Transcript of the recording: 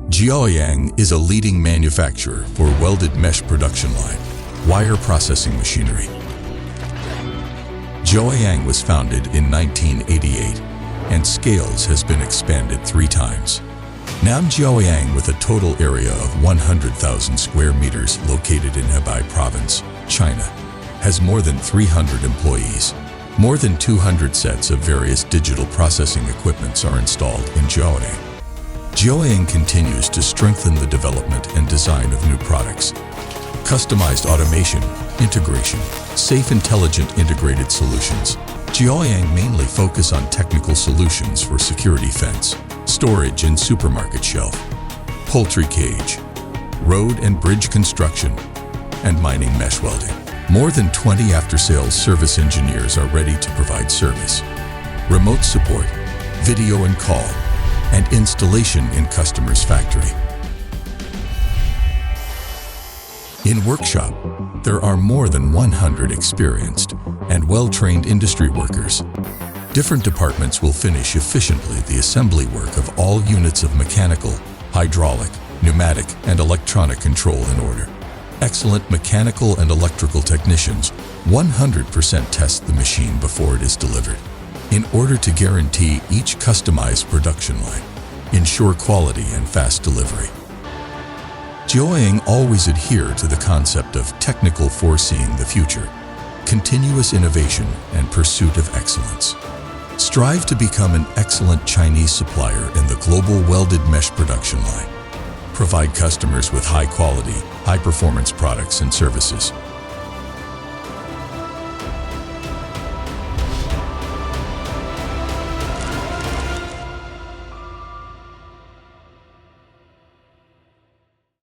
Jiaoyang is a leading manufacturer for welded mesh production line, wire processing machinery. Jiaoyang was founded in 1988 and scales has been expanded 3 times. Now Jiaoyang, with a total area of 100,000 square meters located in Hebei province, China, has more than 300 employees. More than 200 sets of various digital processing equipments are installed in Jiaoyang. Jiaoyang continues to strengthen the development and design of new products. Customized automation, integration, safe intelligent integrated solutions. Jiaoyang mainly focus on technical solutions for security fence, storage and supermarket shelf, poultry cage, road and bridge construction, and mining mesh welding. More than 20 after-sales service engineers are ready to provide service, remote support, video and call, and installation in customer's factory. In workshop, there are more than 100 experienced and well-trained industry workers. Different departments will finish efficiently the assembly work of all units of mechanical, hydraulic, pneumatic, and electronic control in order. Excellent mechanical and electrical technicians 100% test the machine before it is delivered, in order to guarantee each customized production line, ensure quality and fast delivery. Jiaoyang always adhere to the concept of technical foreseeing the future, continuous innovation and pursuit of excellence. Strive to become an excellent Chinese supplier in the global welded mesh production line. Provide customers with high quality, high performance products and services.